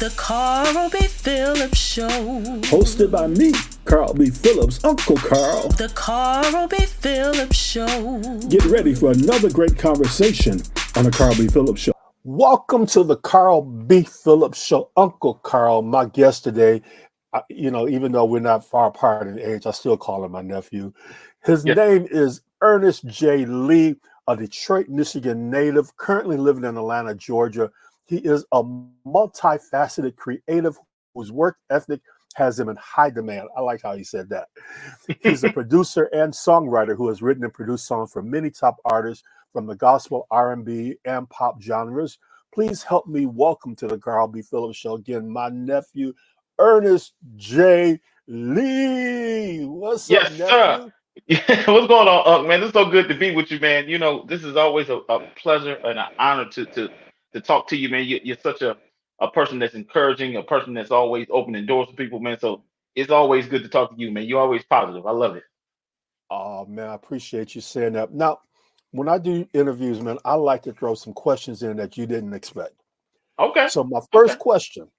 The Carl B. Phillips Show. Hosted by me, Carl B. Phillips, Uncle Carl. The Carl B. Phillips Show. Get ready for another great conversation on the Carl B. Phillips Show. Welcome to the Carl B. Phillips Show. Uncle Carl, my guest today. Even though we're not far apart in age, I still call him my nephew. His name is Ernest J. Lee, a Detroit, Michigan native, currently living in Atlanta, Georgia. He is a multifaceted creative whose work ethic has him in high demand. I like how he said that. He's a producer and songwriter who has written and produced songs for many top artists from the gospel, R&B, and pop genres. Please help me welcome to the Carl B. Phillips Show again, my nephew, Ernest J. Lee. What's up, nephew? Sir. What's going on, man? It's so good to be with you, man. You know, this is always a pleasure and an honor to talk to you, man. You're such a person that's encouraging, a person that's always opening doors for people, man. So it's always good to talk to you, man. You're always positive. I love it. Oh, man, I appreciate you saying that. Now, when I do interviews, man, I like to throw some questions in that you didn't expect. Okay. So my first question,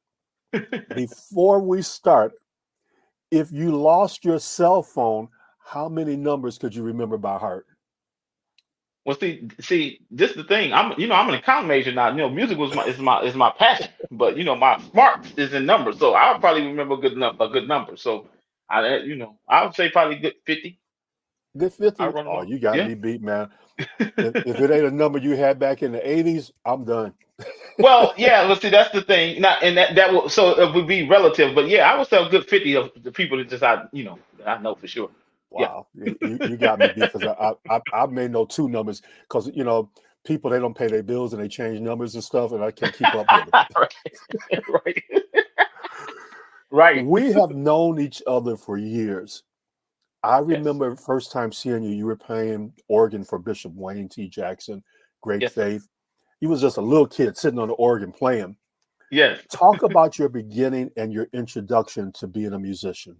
before we start, if you lost your cell phone, how many numbers could you remember by heart? Well, see, this is the thing. I'm an account major now. You know, music is my passion, but my smart is in numbers, so I'll probably remember a good number. So I would say probably good 50. Good 50. Oh, you got me beat, man. if it ain't a number you had back in the 80s, I'm done. Well, yeah. Let's see. That's the thing. Not and that will so it would be relative, but yeah, I would say a good 50 of the people that that I know for sure. Wow, you got me because I may know two numbers because people, they don't pay their bills and they change numbers and stuff, and I can't keep up with it. Right. Right. We have known each other for years. I remember the first time seeing you were playing organ for Bishop Wayne T. Jackson, Great Faith. You was just a little kid sitting on the organ playing. Yes. Talk about your beginning and your introduction to being a musician.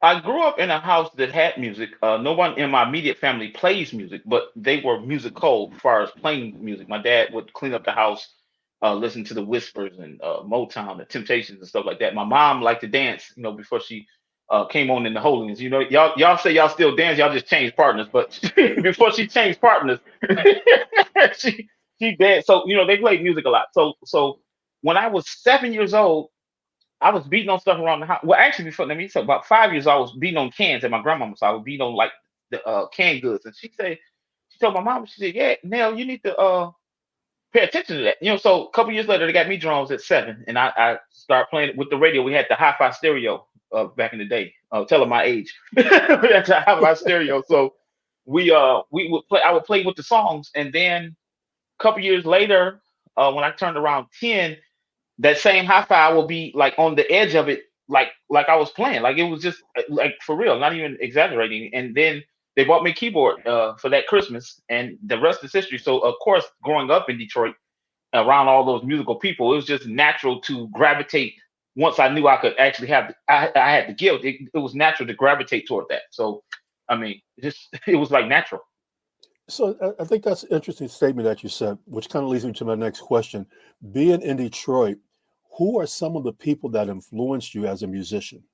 I grew up in a house that had music. No one in my immediate family plays music, but they were musical as far as playing music. My dad would clean up the house, listen to the Whispers and Motown, the Temptations and stuff like that. My mom liked to dance, before she came on in the Holiness. Y'all say y'all still dance, y'all just changed partners, but before she changed partners, she danced. So they played music a lot. So when I was 7 years old, I was beating on stuff around the house. Well, actually, so about 5 years, I was beating on cans at my grandmama's. So I was beating on like the canned goods, and she told my mom, she said, "Yeah, Nell, you need to pay attention to that." So a couple years later, they got me drums at 7, and I started playing with the radio. We had the hi-fi stereo back in the day. Telling my age, we had the hi-fi stereo. So we would play. I would play with the songs, and then a couple years later, when I turned around 10. That same hi-fi will be like on the edge of it, like I was playing, like it was just like for real, not even exaggerating. And then they bought me a keyboard for that Christmas, and the rest is history. So of course, growing up in Detroit, around all those musical people, it was just natural to gravitate. Once I knew I could actually have, I had the gift. It was natural to gravitate toward that. So, I mean, it was like natural. So I think that's an interesting statement that you said, which kind of leads me to my next question. Being in Detroit, who are some of the people that influenced you as a musician?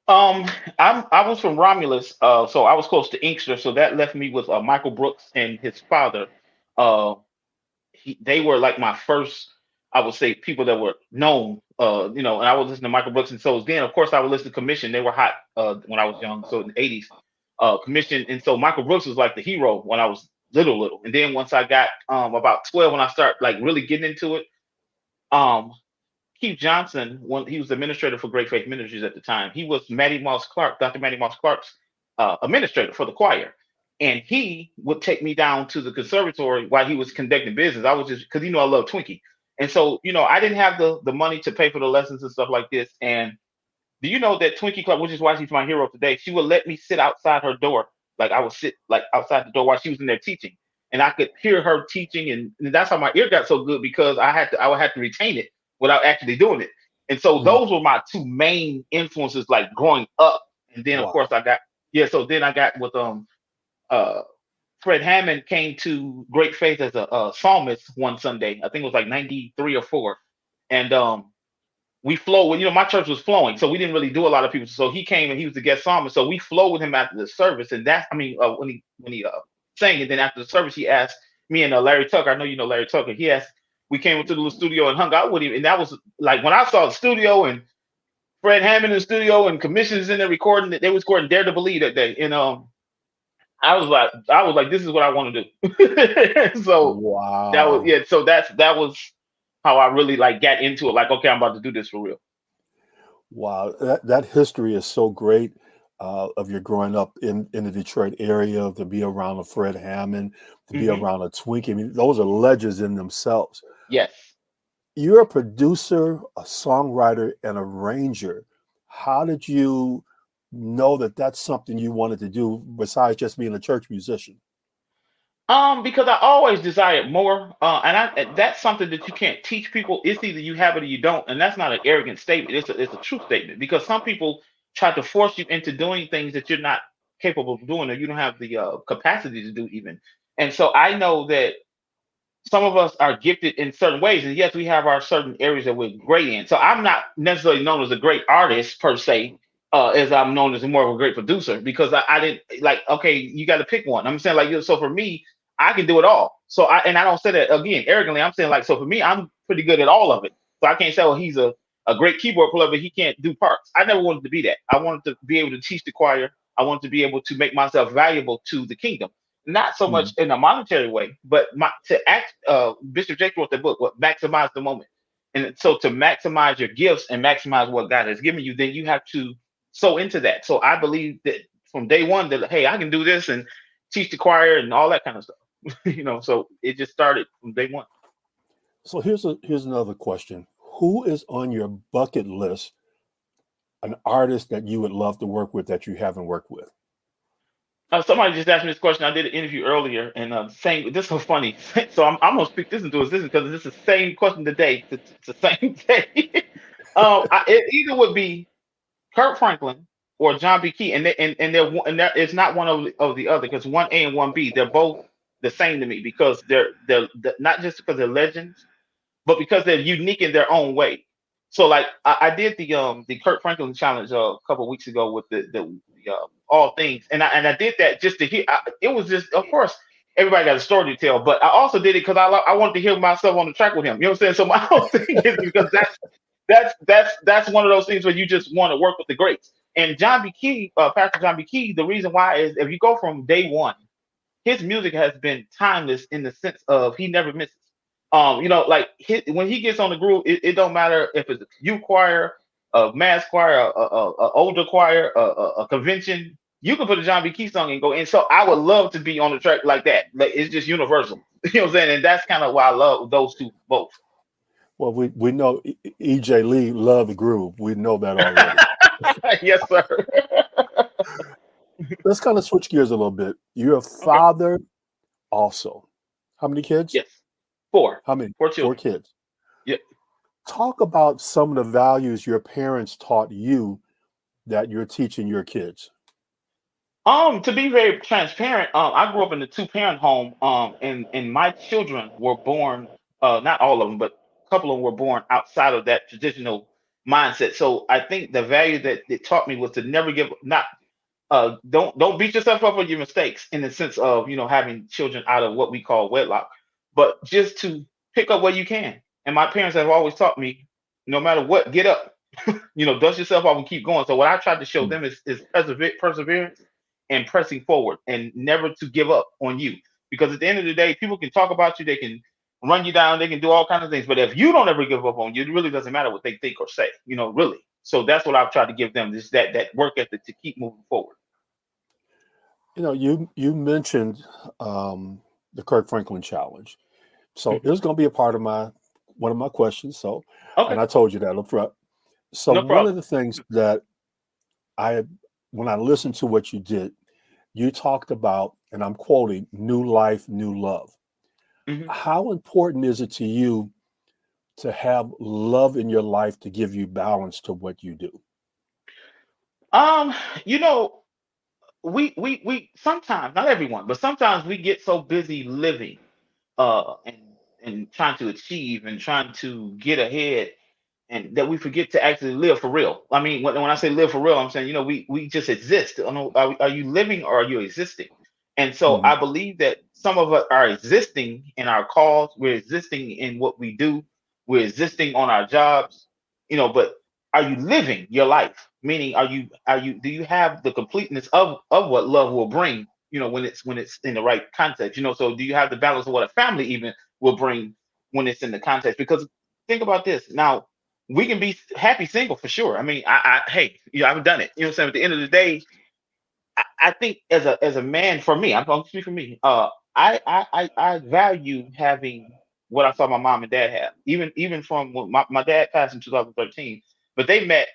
I was from Romulus, so I was close to Inkster, so that left me with Michael Brooks and his father. They were like my first, I would say, people that were known. And I was listening to Michael Brooks, and so then, of course, I would listen to Commission. They were hot when I was young, so in the '80s. Commission, and so Michael Brooks was like the hero when I was little, and then once I got about 12, when I started like really getting into it, Keith Johnson, when he was administrator for Great Faith Ministries at the time, he was Dr. Matty Moss Clark's administrator for the choir, and he would take me down to the conservatory while he was conducting business. I was just because I love Twinkie, and so I didn't have the money to pay for the lessons and stuff like this, and do you know that Twinkie Clark, which is why she's my hero today, she would let me sit outside her door. Like I would sit like outside the door while she was in there teaching. And I could hear her teaching. And that's how my ear got so good, because I would have to retain it without actually doing it. And so those were my two main influences, like growing up. And then of course I got with Fred Hammond came to Great Faith as a psalmist one Sunday. I think it was like 93 or 4. and we flow with, my church was flowing, so we didn't really do a lot of people. So he came and he was the guest psalmist. So we flowed with him after the service, and when he sang, and then after the service, he asked me and Larry Tucker. I know you know Larry Tucker. He asked. We came into the little studio and hung out with him, and that was like when I saw the studio and Fred Hammond in the studio and commissions in there recording. They was recording Dare to Believe that day, and I was like, this is what I want to do. So that was, Wow. yeah. So that was how I really like got into it. Like, okay, I'm about to do this for real. Wow. That history is so great of your growing up in the Detroit area, to be around a Fred Hammond, to be Hmm. around a Twinkie. I mean, those are legends in themselves. Yes. You're a producer, a songwriter, and arranger. How did you know that that's something you wanted to do besides just being a church musician? Because I always desired more, and that's something that you can't teach people. It's either you have it or you don't, and that's not an arrogant statement. It's a true statement, because some people try to force you into doing things that you're not capable of doing, or you don't have the capacity to do even. And so I know that some of us are gifted in certain ways, and yes, we have our certain areas that we're great in. So I'm not necessarily known as a great artist per se, as I'm known as more of a great producer, because I didn't like. Okay, you got to pick one. I'm saying, like, so for me, I can do it all. So I don't say that again arrogantly. I'm saying, like, so for me, I'm pretty good at all of it. So I can't say, well, he's a great keyboard player, but he can't do parts. I never wanted to be that. I wanted to be able to teach the choir. I wanted to be able to make myself valuable to the kingdom, not so much Mm, in a monetary way, but to act. Bishop Jake wrote the book, "What Maximize the Moment," and so to maximize your gifts and maximize what God has given you, then you have to sow into that. So I believe that from day one, that hey, I can do this and teach the choir and all that kind of stuff. So it just started from day one. So here's another question. Who is on your bucket list, an artist that you would love to work with that you haven't worked with? Somebody just asked me this question. I did an interview earlier, and saying this is so funny. So I'm gonna speak this into existence because this is the same question today. It's the same day. It either would be Kurt Franklin or John B. Key, it's not one of the other, because one A and one B, they're both the same to me, because they're not just because they're legends, but because they're unique in their own way. So like I did the Kurt Franklin challenge a couple of weeks ago with the all things, and I did that just to hear. It was just, of course, everybody got a story to tell, but I also did it because I wanted to hear myself on the track with him. You know what I'm saying? So my whole thing is because that's one of those things where you just want to work with the greats. And John B. Key, Pastor John B. Key, the reason why is if you go from day one, his music has been timeless in the sense of he never misses. Like when he gets on the groove, it don't matter if it's a youth choir, a mass choir, a older choir, a convention. You can put a John B. Key song and go. And so I would love to be on the track like that. Like it's just universal. You know what I'm saying? And that's kind of why I love those two both. Well, we know EJ Lee loved the groove. We know that already. Yes, sir. Let's kind of switch gears a little bit. You're a Okay. father also. How many kids? Yes. Four. How many? Four Four children. kids. Yeah. Talk about some of the values your parents taught you that you're teaching your kids. To be very transparent, I grew up in a two-parent home, and my children were born, not all of them, but a couple of them were born outside of that traditional mindset. So I think the value that it taught me was to never give, not, don't beat yourself up for your mistakes in the sense of, having children out of what we call wedlock, but just to pick up where you can. And my parents have always taught me, no matter what, get up, dust yourself off and keep going. So what I tried to show Mm. them is perseverance and pressing forward, and never to give up on you. Because at the end of the day, people can talk about you, they can run you down, they can do all kinds of things. But if you don't ever give up on you, it really doesn't matter what they think or say, really. So that's what I've tried to give them, is that work ethic to keep moving forward. You mentioned the Kirk Franklin challenge. So it Mhm. was going to be a part of one of my questions. So, Okay, and I told you that up front. So no one of problem. the things that I, when I listened to what you did, you talked about, and I'm quoting, new life, new love. Mhm. How important is it to you to have love in your life to give you balance to what you do? Um, you know, we sometimes, not everyone, but sometimes we get so busy living, and trying to achieve and trying to get ahead. and that we forget to actually live for real. I mean, when I say live for real, I'm saying, we just exist. I don't know, are you living or are you existing? And so Mhm. I believe that some of us are existing in our calls, we're existing in what we do, we're existing on our jobs, but are you living your life? Meaning, do you have the completeness of what love will bring, when it's in the right context, so do you have the balance of what a family even will bring when it's in the context? Because think about this now, we can be happy single for sure. I mean, hey, I've done it. What I'm saying? At the end of the day, I think as a man, for me, I'm going to speak for me. I value having what I saw my mom and dad have. Even from when my dad passed in 2013, but they met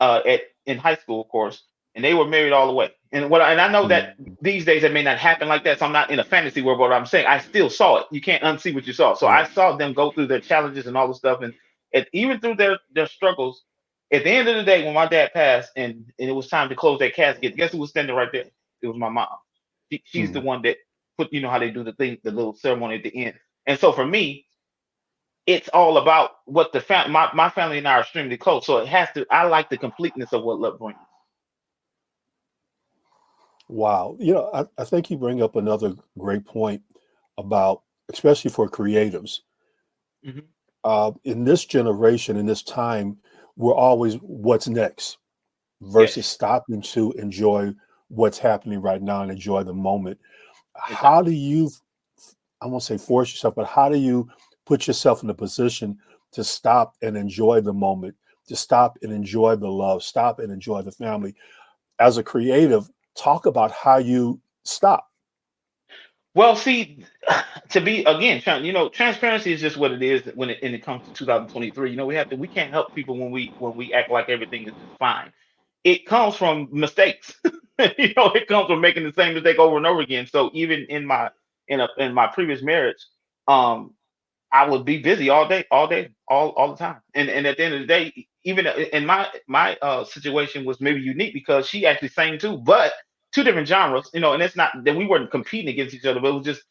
at in high school, of course, and they were married all the way. And I know that Mhm. these days it may not happen like that. So I'm not in a fantasy world, but what I'm saying, I still saw it. You can't unsee what you saw. So I Yeah. saw them go through their challenges and all the stuff, and even through their struggles. At the end of the day, when my dad passed and it was time to close that casket, guess who was standing right there? It was my mom. She's the Mhm. one that put, how they do the thing, the little ceremony at the end. And so for me, it's all about what my family and I are extremely close. So it has to. I like the completeness of what love brings. Wow. I think you bring up another great point about, especially for creatives. Hmm. In this generation, in this time, we're always what's next versus Yes, stopping to enjoy what's happening right now and enjoy the moment. How exactly. do you, I won't say force yourself, but how do you put yourself in a position to stop and enjoy the moment, to stop and enjoy the love, stop and enjoy the family? As a creative, talk about how you stop. Well, see, to be again, transparency is just what it is when it comes to 2023. We can't help people when we act like everything is just fine. It comes from mistakes. It comes from making the same mistake over and over again. So even in my previous marriage, um, I would be busy all day, all the time. And at the end of the day, even in my situation was maybe unique because she actually sang too, but two different genres, and it's not that we weren't competing against each other, but it was just,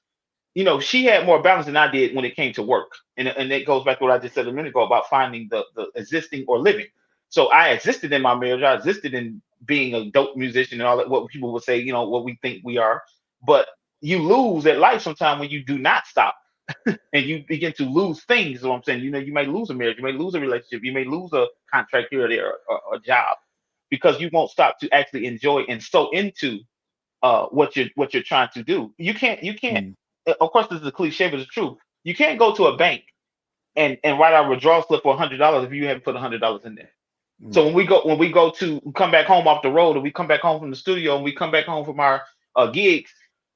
she had more balance than I did when it came to work. And it goes back to what I just said a minute ago about finding the existing or living. So I existed in my marriage, I existed in being a dope musician and all that, what people would say, what we think we are. But you lose at life sometime when you do not stop and you begin to lose things. Is what I'm saying. You may lose a marriage, you may lose a relationship, you may lose a contract here or there, or a job, because you won't stop to actually enjoy and so into what you're trying to do. You can't. Mm, Of course, this is a cliche, but it's true. You can't go to a bank and write out a withdrawal slip for $100 if you haven't put $100 in there. So right. when we go to come back home off the road, and we come back home from the studio, and we come back home from our gigs,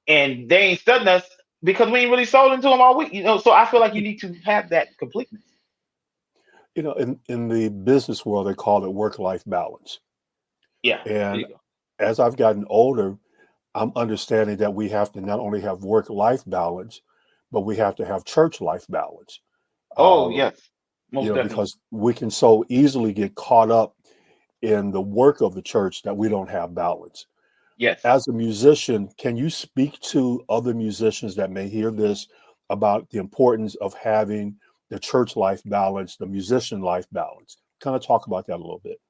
and they ain't studying us because we ain't really sold into them all week. So I feel like you need to have that completeness. In the business world, they call it work-life balance. Yeah, there And you go. as I've gotten older, I'm understanding that we have to not only have work-life balance, but we have to have church life balance. Oh Uh, yes, most definitely. because we can so easily get caught up in the work of the church that we don't have balance. Yes. As a musician, can you speak to other musicians that may hear this about the importance of having the church life balance, the musician life balance? Kind of talk about that a little bit.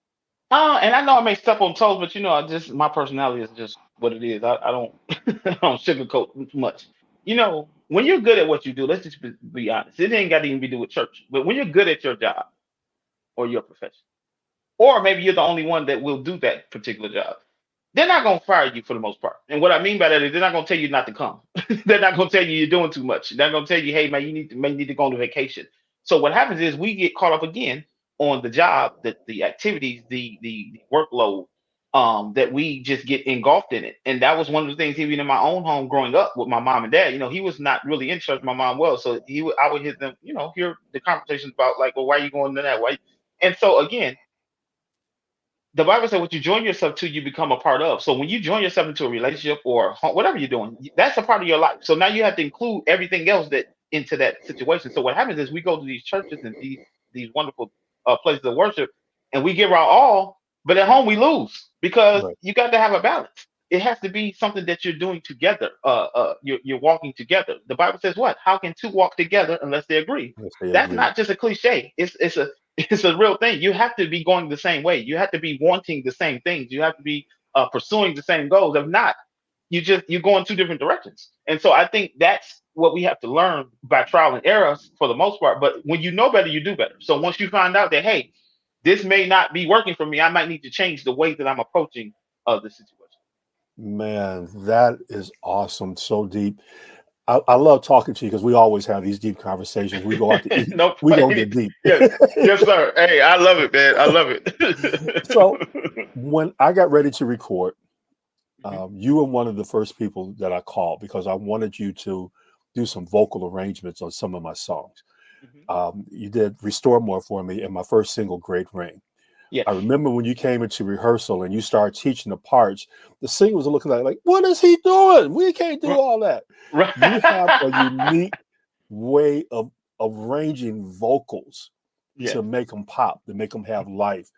And I know I may step on toes, but I just my personality is just what it is. I don't I don't sugarcoat much. When you're good at what you do, let's just be honest. It ain't got to even be do with church, but when you're good at your job or your profession, or maybe you're the only one that will do that particular job, they're not gonna fire you for the most part. And what I mean by that is they're not gonna tell you not to come. They're not gonna tell you you're doing too much. They're not gonna tell you, hey man, you need to go on vacation. So what happens is we get caught up again on the job, the activities, the workload, that we just get engulfed in it. And that was one of the things even in my own home growing up with my mom and dad. He was not really in church. My mom was, so I would hear them, hear the conversations about like, well, why are you going to that? Why? And so again, the Bible said, "What you join yourself to, you become a part of." So when you join yourself into a relationship or whatever you're doing, that's a part of your life. So now you have to include everything else that into that situation. So what happens is we go to these churches and these wonderful places of worship, and we give our all, but at home we lose because Right. you got to have a balance. It has to be something that you're doing together. You're walking together. The Bible says what? How can two walk together unless they agree? Yes, they That's agree. not just a cliche. It's It's a real thing. You have to be going the same way. You have to be wanting the same things. You have to be pursuing the same goals. If not, you go in two different directions. And so I think that's what we have to learn by trial and error for the most part. But when you know better, you do better. So once you find out that, hey, this may not be working for me, I might need to change the way that I'm approaching the situation. Man, that is awesome. So deep. I love talking to you because we always have these deep conversations. We go out to eat. No, We gonna get deep. yes, yes, sir. Hey, I love it, man. I love it. So when I got ready to record, you were one of the first people that I called because I wanted you to do some vocal arrangements on some of my songs. You did Restore More for me in my first single, Great Ring. Yeah. I remember when you came into rehearsal and you started teaching the parts, the singers were looking like, what is he doing? We can't do all that. Right. You have a unique way of arranging vocals to make them pop, to make them have life.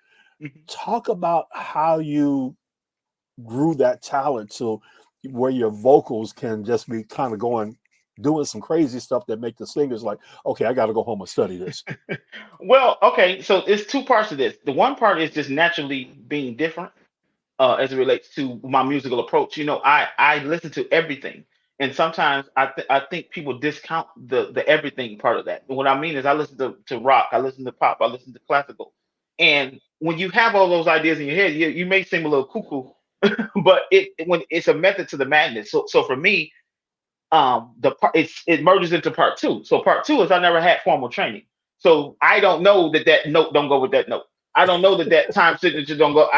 Talk about how you grew that talent to where your vocals can just be kind of doing some crazy stuff that make the singers like, okay, I got to go home and study this. Well, okay, so it's two parts of this. The one part is just naturally being different as it relates to my musical approach. I listen to everything, and sometimes I think people discount the everything part of that. And what I mean is I listen to rock, I listen to pop, I listen to classical, and when you have all those ideas in your head, you may seem a little cuckoo, but when it's a method to the madness. So for me, it merges into part two. So part two is I never had formal training. So I don't know that note don't go with that note. I don't know that time signature don't go.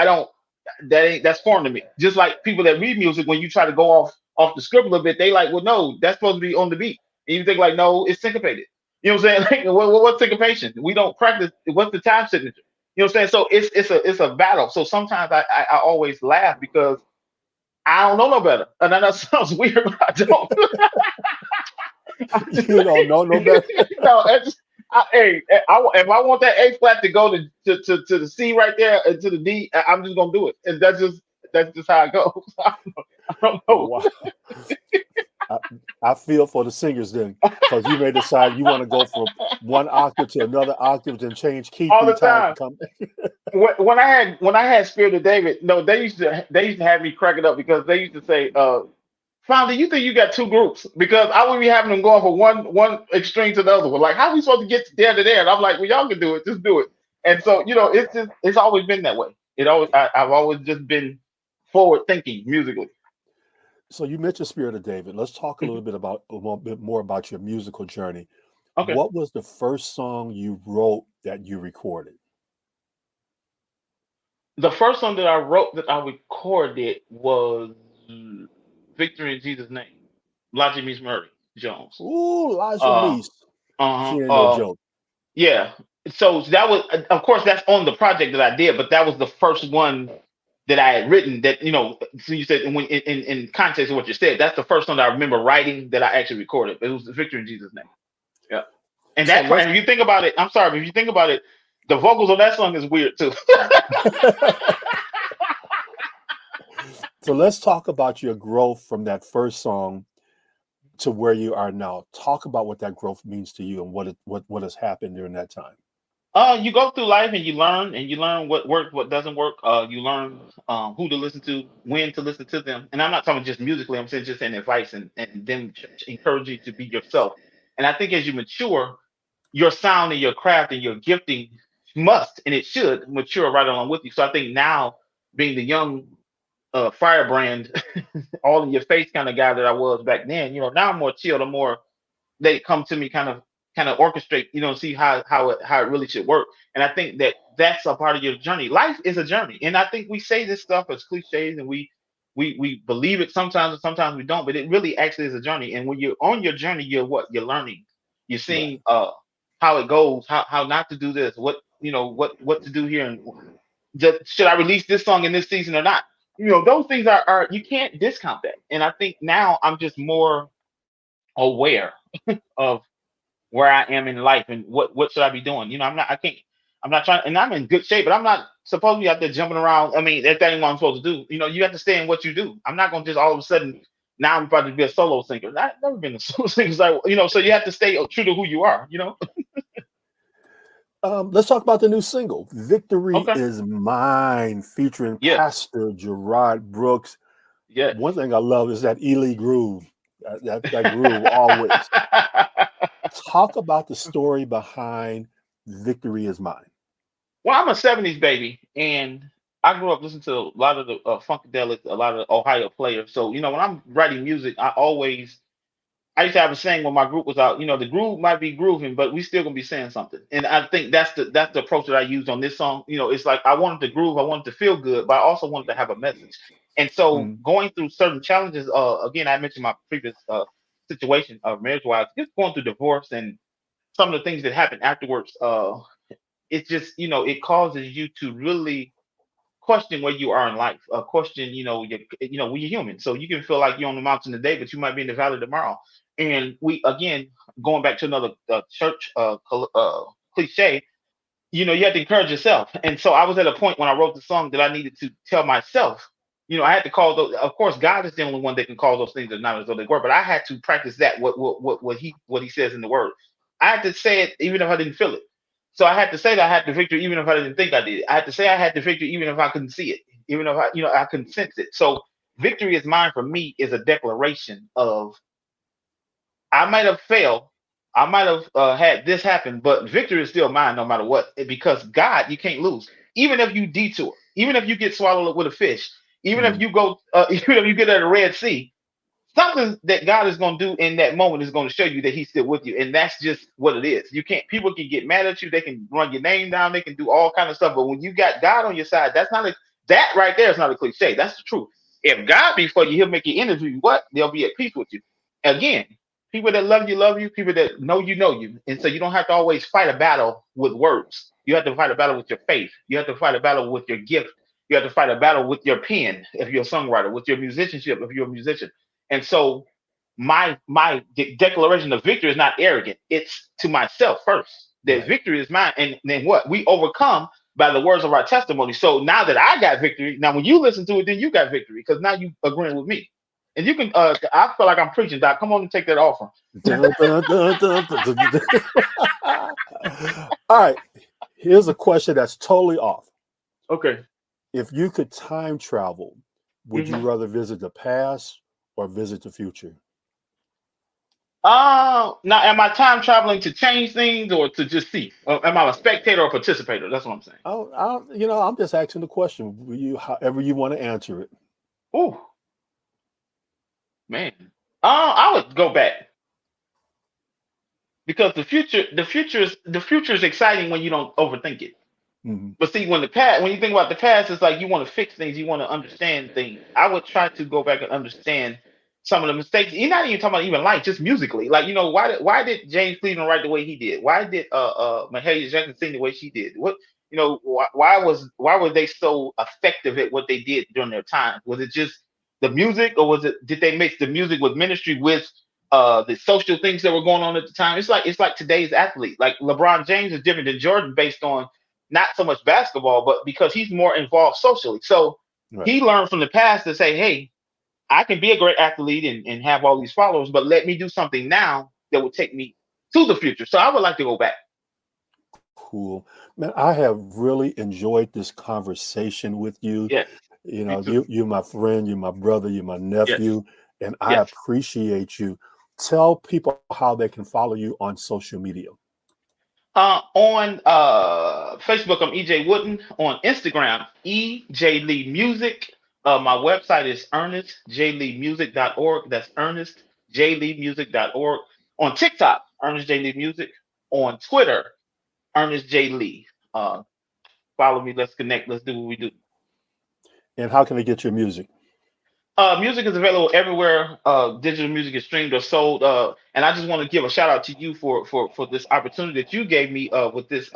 That's foreign to me. Just like people that read music, when you try to go off the script a little bit, they like, well, no, that's supposed to be on the beat. And you think like, no, it's syncopated. You know what I'm saying? Like, what's syncopation? We don't practice. What's the time signature? You know what I'm saying? So it's a battle. So sometimes I always laugh because I don't know no better. And I know it sounds weird, but I don't. You don't know no better. If I want that A flat to go to the C right there and to the D, I'm just gonna do it, and that's just how it goes. I don't know. Wow. I feel for the singers then, because you may decide you want to go from one octave to another octave and change key all the 3 times. time. When I had Spirit of David, no, they used to have me crack it up because they used to say, Founder, you think you got two groups? Because I would be having them going from one extreme to the other one. Like, how are we supposed to get there to there? And I'm like, well, y'all can do it. Just do it. And so, it's always been that way. I've always just been forward thinking musically. So you mentioned Spirit of David. Let's talk a little bit more about your musical journey. Okay. What was the first song you wrote that you recorded? The first song that I wrote that I recorded was Victory in Jesus' Name. Logic meets Murray Jones. Ooh, Elijah Meese. She ain't no joke. Yeah. So that was, of course, that's on the project that I did, but that was the first one that I had written that, so you said in context of what you said, that's the first one that I remember writing that I actually recorded. It was Victory in Jesus' Name. Yeah. And that part, if you think about it, I'm sorry, but if you think about it, the vocals on that song is weird too. So let's talk about your growth from that first song to where you are now. Talk about what that growth means to you and what has happened during that time. You go through life and you learn what works, what doesn't work. You learn who to listen to, when to listen to them. And I'm not talking just musically, I'm saying just in advice and them encourage you to be yourself. And I think as you mature, your sound and your craft and your gifting must, and it should, mature right along with you. So I think now, being the young firebrand, all in your face kind of guy that I was back then, now I'm more chill, the more they come to me kind of orchestrate, see how it really should work. And I think that's a part of your journey. Life is a journey. And I think we say this stuff as cliches and we believe it sometimes and sometimes we don't, but it really actually is a journey. And when you're on your journey, you're learning. You're seeing how it goes, how not to do this, what to do here, and should I release this song in this season or not? Those things are you can't discount that. And I think now I'm just more aware of where I am in life and what should I be doing. I'm not trying, and I'm in good shape, but I'm not supposed to be out there jumping around. I mean, that's what I'm supposed to do. You have to stay in what you do. I'm not going to just all of a sudden, now I'm about to be a solo singer. I've never been a solo singer. So you have to stay true to who you are, Let's talk about the new single, "Victory Okay. Is Mine," featuring Yes. Pastor Gerard Brooks. Yes. One thing I love is that Ely groove. That groove always. Talk about the story behind "Victory Is Mine." Well, I'm a '70s baby, and I grew up listening to a lot of the Funkadelic, a lot of the Ohio players. So, when I'm writing music, I used to have a saying when my group was out, the groove might be grooving, but we still gonna be saying something. And I think that's the approach that I used on this song. It's like I wanted to groove, I wanted to feel good, but I also wanted to have a message. And so Mm, going through certain challenges, again, I mentioned my previous situation of marriage wise, just going through divorce and some of the things that happen afterwards, it's just, it causes you to really question where you are in life. Question, when you're human. So you can feel like you're on the mountain today, but you might be in the valley tomorrow. And we, again, going back to another church cliche, you have to encourage yourself. And so I was at a point when I wrote the song that I needed to tell myself, I had to call those. Of course, God is the only one that can call those things that are not as though they were. But I had to practice that. What he says in the Word. I had to say it even if I didn't feel it. So I had to say that I had the victory even if I didn't think I did. I had to say I had the victory even if I couldn't see it, even if I couldn't sense it. So victory is mine for me is a declaration of I might have failed. I might have had this happen, but victory is still mine no matter what. Because God, you can't lose. Even if you detour, even if you get swallowed up with a fish, even if mm, you go, even if you get at the Red Sea, something that God is going to do in that moment is going to show you that He's still with you, and that's just what it is. You can't. People can get mad at you. They can run your name down. They can do all kind of stuff. But when you got God on your side, that right there is not a cliche. That's the truth. If God be for you, He'll make your enemies what? They'll be at peace with you. Again, people that love you. People that know you, and so you don't have to always fight a battle with words. You have to fight a battle with your faith. You have to fight a battle with your gift. You have to fight a battle with your pen if you're a songwriter, with your musicianship if you're a musician. And so my declaration of victory is not arrogant. It's to myself first. That right. victory is mine. And then what? We overcome by the words of our testimony. So now that I got victory, now when you listen to it, then you got victory because now you agreeing with me. And you can I feel like I'm preaching, Doc. Come on and take that offering. Dun, dun, dun, dun, dun, dun, dun. All right. Here's a question that's totally off. Okay. If you could time travel, would you Mhm. rather visit the past or visit the future? Now am I time traveling to change things or to just see? Or am I a spectator or participant? That's what I'm saying. I'm just asking the question. However you want to answer it. Ooh, man. I would go back. Because the future is exciting when you don't overthink it. Mhm. But see, when you think about the past, it's like you want to fix things, you want to understand things. I would try to go back and understand some of the mistakes. You're not even talking about even life, just musically. Like, why did James Cleveland write the way he did? Why did Mahalia Jackson sing the way she did? Why were they so effective at what they did during their time? Was it just the music, or did they mix the music with ministry with the social things that were going on at the time? It's like today's athlete. Like LeBron James is different than Jordan based on not so much basketball, but because he's more involved socially. So Right. he learned from the past to say, hey, I can be a great athlete and have all these followers, but let me do something now that will take me to the future. So I would like to go back. Cool. Man, I have really enjoyed this conversation with you. Yes, me too. You're my friend, you're my brother, you're my Yes, nephew, and I yes. appreciate you. Tell people how they can follow you on social media. On Facebook, I'm EJ Wooden. On Instagram, EJ Lee Music. My website is ernestjleemusic.org. That's ernestjleemusic.org. On TikTok, Ernest J Lee Music. On Twitter, Ernest J Lee. Follow me. Let's connect. Let's do what we do. And how can they get your music? Music is available everywhere. Digital music is streamed or sold. And I just want to give a shout out to you for this opportunity that you gave me with this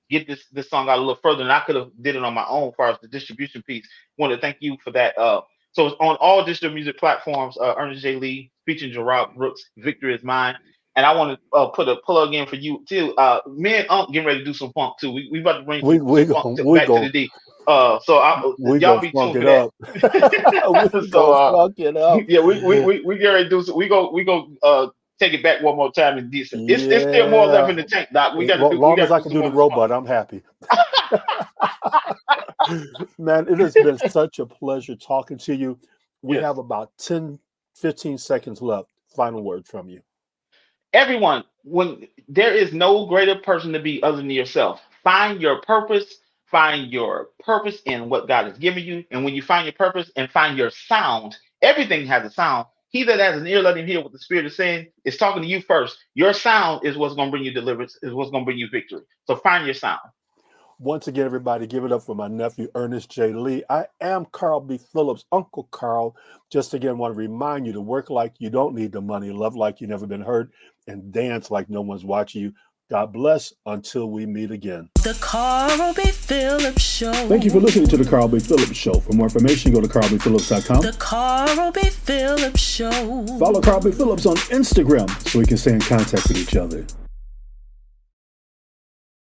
get this song out a little further than I could have did it on my own as far as the distribution piece. Want to thank you for that. So it's on all digital music platforms. Ernest J Lee featuring Gerard Brooks. Victory is mine. And I want to put a plug in for you too. Me and Unc getting ready to do some funk too. We about to bring We we some go funk we back to the go D. we Y'all go be funk tuned for it that. up. We So go funk it up. yeah, we get ready to do. We go take it back one more time and decent. It's still more left Yeah. in the tank, Doc. We got to Well, do. as We long got as to I do can some do the more robot, I'm happy. Man, it has been such a pleasure talking to you. We Yes. have about 10, 15 seconds left. Final word from you. Everyone, when there is no greater person to be other than yourself. Find your purpose. Find your purpose in what God has given you. And when you find your purpose and find your sound, everything has a sound. He that has an ear, let him hear what the Spirit is saying. It's talking to you first. Your sound is what's going to bring you deliverance, is what's going to bring you victory. So find your sound. Once again, everybody, give it up for my nephew, Ernest J. Lee. I am Carl B. Phillips, Uncle Carl. Just again, want to remind you to work like you don't need the money, love like you never been hurt, and dance like no one's watching you. God bless until we meet again. The Carl B. Phillips Show. Thank you for listening to the Carl B. Phillips Show. For more information, go to carlbphillips.com. The Carl B. Phillips Show. Follow Carl B. Phillips on Instagram so we can stay in contact with each other.